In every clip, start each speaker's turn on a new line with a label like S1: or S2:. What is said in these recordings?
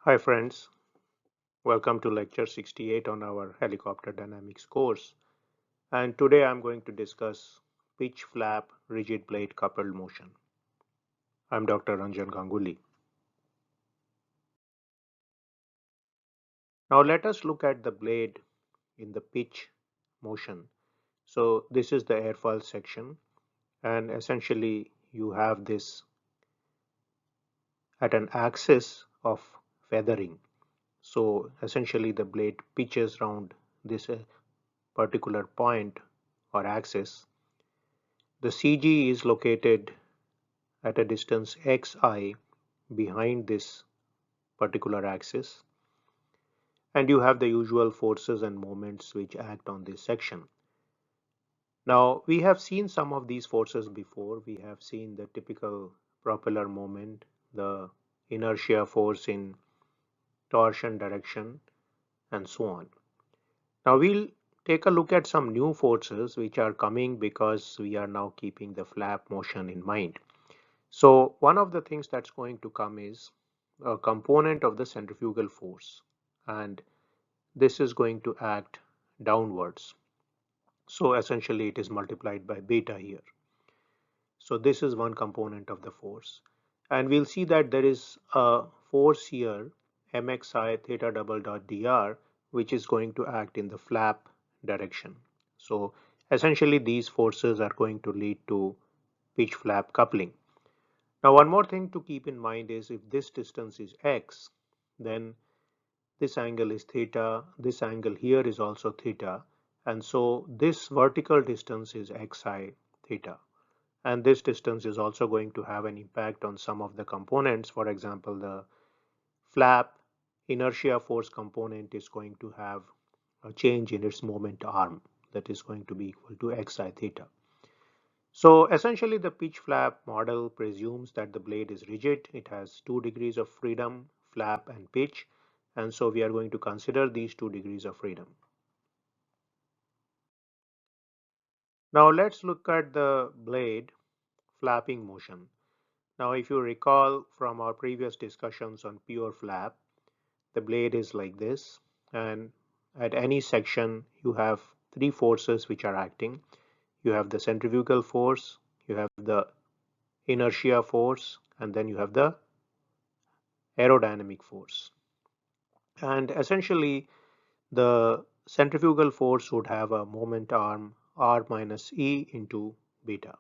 S1: Hi friends, welcome to lecture 68 on our helicopter dynamics course, and today I'm going to discuss pitch flap rigid blade coupled motion. I'm Dr. Ranjan Ganguly. Now let us look at the blade in the pitch motion. So this is the airfoil section, and essentially you have this at an axis of feathering. So essentially the blade pitches round this particular point or axis. The CG is located at a distance xi behind this particular axis, and you have the usual forces and moments which act on this section. Now we have seen some of these forces before. We have seen the typical propeller moment, the inertia force in torsion direction, and so on. Now we'll take a look at some new forces which are coming because we are now keeping the flap motion in mind. So one of the things that's going to come is a component of the centrifugal force, and this is going to act downwards. So essentially it is multiplied by beta here. So this is one component of the force, and we'll see that there is a force here mxi theta double dot dr which is going to act in the flap direction. So essentially these forces are going to lead to pitch flap coupling. Now one more thing to keep in mind is if this distance is x, then this angle is theta, this angle here is also theta, and so this vertical distance is xi theta. And this distance is also going to have an impact on some of the components. For example, the flap inertia force component is going to have a change in its moment arm that is going to be equal to xi theta. So essentially the pitch flap model presumes that the blade is rigid. It has 2 degrees of freedom, flap and pitch, and so we are going to consider these 2 degrees of freedom. Now let's look at the blade flapping motion. Now if you recall from our previous discussions on pure flap, the blade is like this, and at any section you have 3 forces which are acting. You have the centrifugal force, you have the inertia force, and then you have the aerodynamic force. And essentially the centrifugal force would have a moment arm r minus e into beta.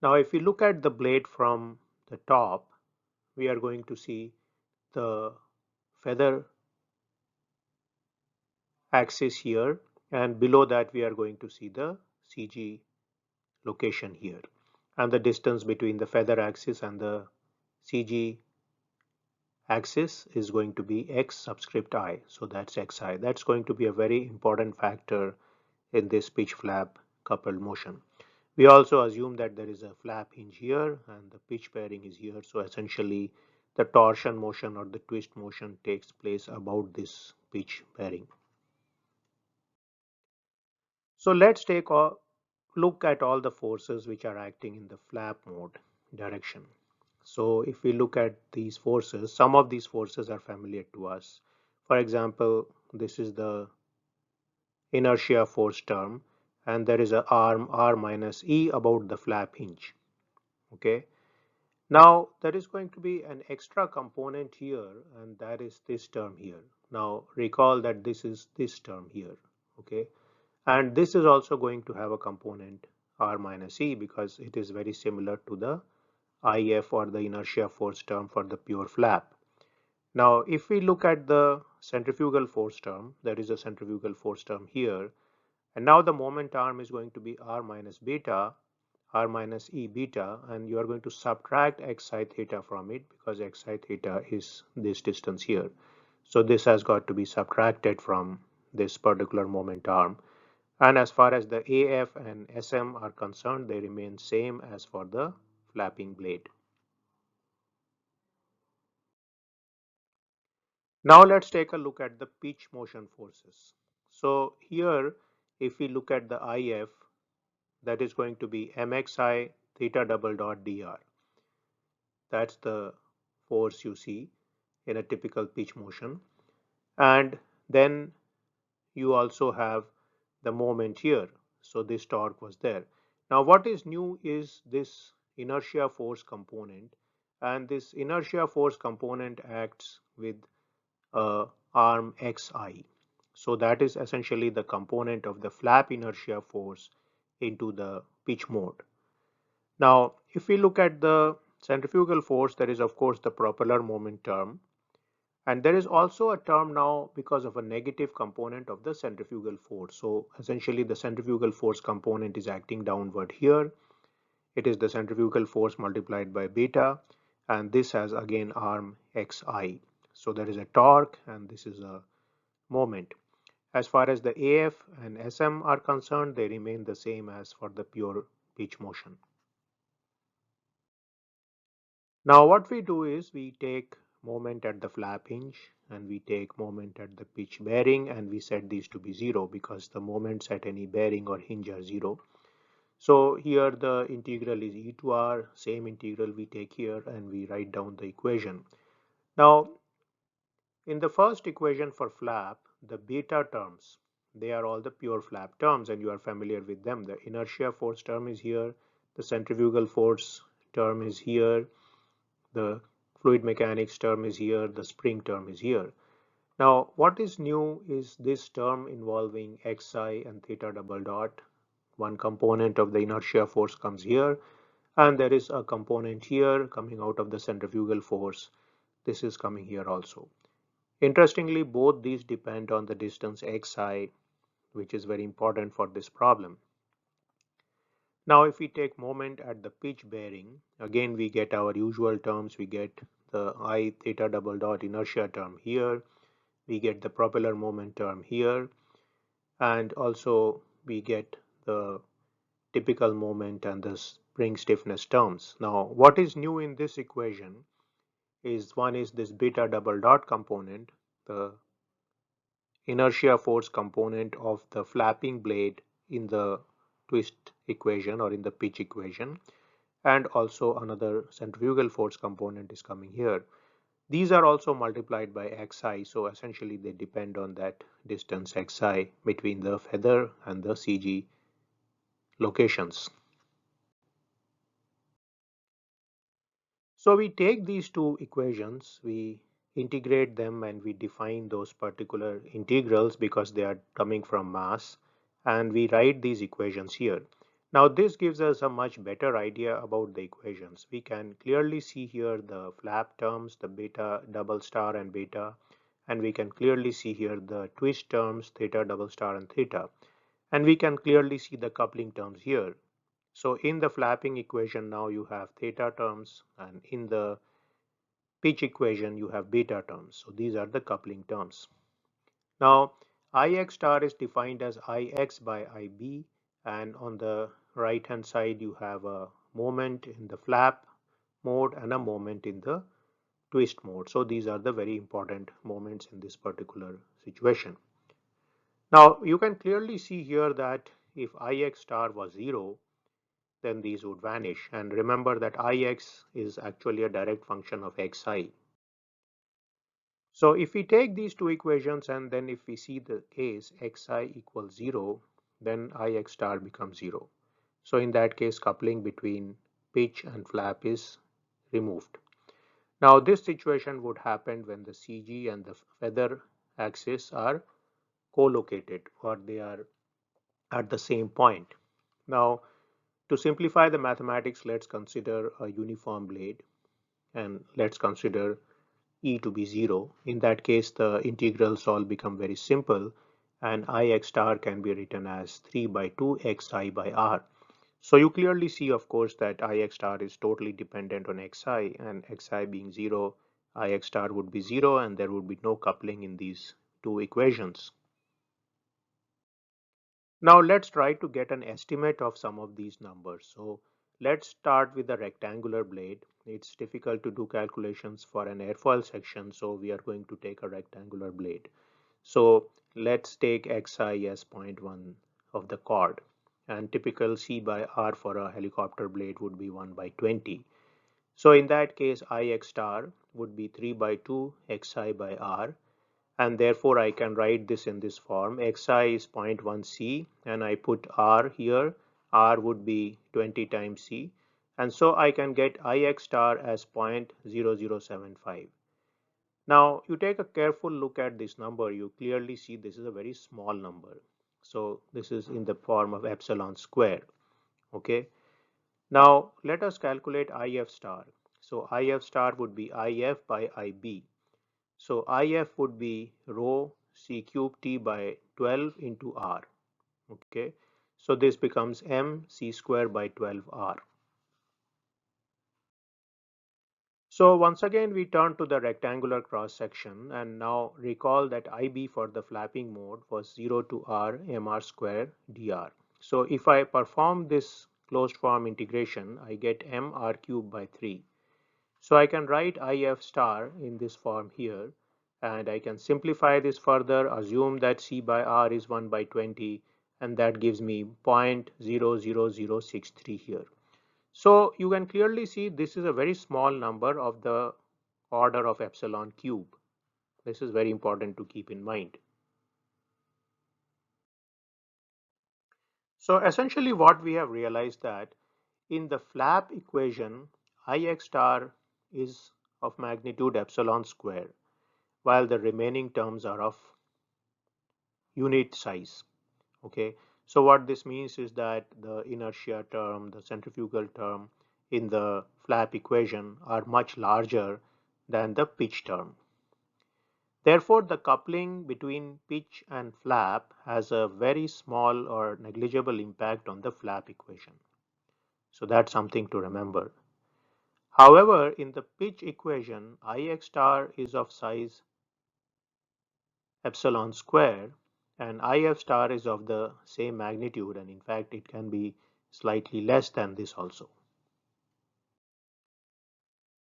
S1: Now if we look at the blade from the top, we are going to see the feather axis here, and below that we are going to see the CG location here, and the distance between the feather axis and the CG axis is going to be x subscript I, so that's xi. That's going to be a very important factor in this pitch flap coupled motion. We also assume that there is a flap hinge here and the pitch bearing is here, so essentially the torsion motion or the twist motion takes place about this pitch bearing. So let's take a look at all the forces which are acting in the flap mode direction. So if we look at these forces, some of these forces are familiar to us. For example, this is the inertia force term, and there is a arm r minus e about the flap hinge. Okay. Now there is going to be an extra component here, and that is this term here. Now recall that this is this term here. Okay. And this is also going to have a component r minus e because it is very similar to the IF or the inertia force term for the pure flap. Now if we look at the centrifugal force term, there is a centrifugal force term here, and now the moment arm is going to be r minus beta, r minus e beta, and you are going to subtract xi theta from it because xi theta is this distance here. So this has got to be subtracted from this particular moment arm. And as far as the AF and SM are concerned, they remain same as for the flapping blade. Now let's take a look at the pitch motion forces. So here, if we look at the IF, that is going to be mxi theta double dot dr. That's the force you see. in a typical pitch motion. And then you also have the moment here. So this torque was there. Now what is new is this inertia force component, and this inertia force component acts with arm xi. So that is essentially the component of the flap inertia force into the pitch mode. Now if we look at the centrifugal force, there is of course the propeller moment term, and there is also a term now because of a negative component of the centrifugal force. So essentially the centrifugal force component is acting downward here. It is the centrifugal force multiplied by beta, and this has again arm xi. So there is a torque and this is a moment. As far as the AF and SM are concerned, they remain the same as for the pure pitch motion. Now what we do is we take moment at the flap hinge and we take moment at the pitch bearing, and we set these to be 0 because the moments at any bearing or hinge are 0. So here the integral is e to r, same integral we take here, and we write down the equation. Now in the first equation for flap, the beta terms, they are all the pure flap terms and you are familiar with them. The inertia force term is here, the centrifugal force term is here, the fluid mechanics term is here, the spring term is here. Now what is new is this term involving xi and theta double dot. One component of the inertia force comes here, and there is a component here coming out of the centrifugal force. This is coming here also. Interestingly, both these depend on the distance xi, which is very important for this problem. Now if we take moment at the pitch bearing, again we get our usual terms. We get the I theta double dot inertia term here, we get the propeller moment term here, and also we get the typical moment and the spring stiffness terms. Now what is new in this equation is one is this beta double dot component, the inertia force component of the flapping blade in the twist equation or in the pitch equation, and also another centrifugal force component is coming here. These are also multiplied by xi, so essentially they depend on that distance xi between the feather and the CG locations. So we take these two equations, we integrate them, and we define those particular integrals because they are coming from mass, and we write these equations here. Now this gives us a much better idea about the equations. We can clearly see here the flap terms, the beta double star and beta, and we can clearly see here the twist terms, theta double star and theta, and we can clearly see the coupling terms here. So in the flapping equation now you have theta terms, and in the pitch equation you have beta terms. So these are the coupling terms. Now Ix star is defined as Ix by Ib, and on the right hand side you have a moment in the flap mode and a moment in the twist mode. So these are the very important moments in this particular situation. Now you can clearly see here that if Ix star was 0, then these would vanish. And remember that Ix is actually a direct function of xi. So if we take these two equations and then if we see the case xi equals 0, then Ix star becomes 0. So in that case, coupling between pitch and flap is removed. Now this situation would happen when the CG and the feather axis are co-located, or they are at the same point. Now to simplify the mathematics, let's consider a uniform blade, and let's consider e to be 0. In that case, the integrals all become very simple, and Ix star can be written as 3 by 2 xi by r. So you clearly see, of course, that Ix star is totally dependent on xi, and xi being 0, Ix star would be 0, and there would be no coupling in these two equations. Now let's try to get an estimate of some of these numbers. So let's start with the rectangular blade. It's difficult to do calculations for an airfoil section, so we are going to take a rectangular blade. So let's take xi as 0.1 of the chord, and typical C by R for a helicopter blade would be 1 by 20. So in that case, Ix star would be 3 by 2 xi by r, and therefore I can write this in this form. Xi is 0.1 c, and I put r here. R would be 20 times c, and so I can get Ix star as 0.0075. Now you take a careful look at this number, you clearly see this is a very small number. So this is in the form of epsilon square. Okay. Now let us calculate If star. So If star would be If by Ib. So If would be rho c cube t by 12 into r. Okay. So this becomes m c square by 12 r. So once again we turn to the rectangular cross section and now recall that IB for the flapping mode was 0 to r mr square dr. So if I perform this closed form integration, I get mr cube by 3. So I can write If star in this form here, and I can simplify this further, assume that c by r is 1 by 20, and that gives me 0.00063 here. So you can clearly see this is a very small number of the order of epsilon cube. This is very important to keep in mind. So essentially what we have realized that in the flap equation, Ix star is of magnitude epsilon square, while the remaining terms are of unit size. Okay, so what this means is that the inertia term, the centrifugal term in the flap equation are much larger than the pitch term. Therefore, the coupling between pitch and flap has a very small or negligible impact on the flap equation. So that's something to remember. However, in the pitch equation, Ix star is of size epsilon square, and If star is of the same magnitude, and in fact it can be slightly less than this also.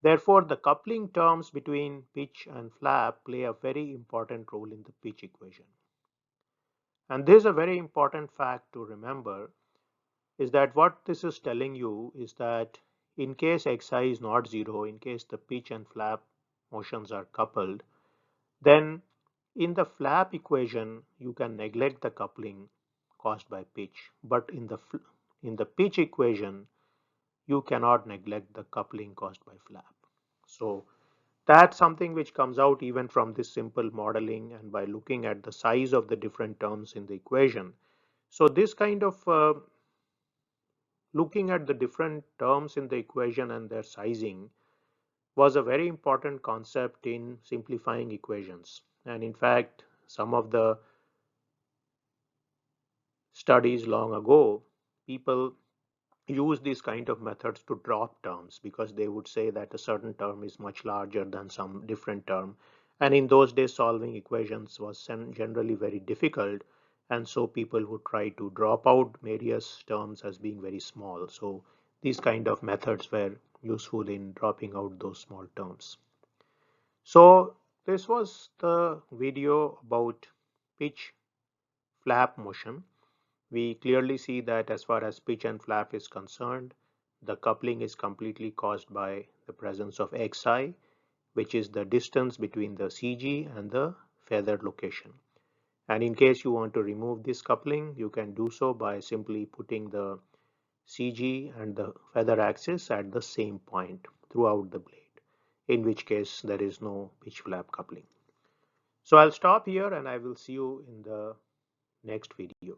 S1: Therefore, the coupling terms between pitch and flap play a very important role in the pitch equation. And this is a very important fact to remember, is that what this is telling you is that in case xi is not 0, in case the pitch and flap motions are coupled, then in the flap equation you can neglect the coupling caused by pitch, but in the pitch equation you cannot neglect the coupling caused by flap. So that's something which comes out even from this simple modeling and by looking at the size of the different terms in the equation. So this kind of looking at the different terms in the equation and their sizing was a very important concept in simplifying equations. And in fact, some of the studies long ago, people use these kind of methods to drop terms because they would say that a certain term is much larger than some different term. And in those days, solving equations was generally very difficult. And so people would try to drop out various terms as being very small. So these kind of methods were useful in dropping out those small terms. So this was the video about pitch flap motion. We clearly see that as far as pitch and flap is concerned, the coupling is completely caused by the presence of xi, which is the distance between the CG and the feather location. And in case you want to remove this coupling, you can do so by simply putting the CG and the feather axis at the same point throughout the blade, in which case there is no pitch flap coupling. So I'll stop here and I will see you in the next video.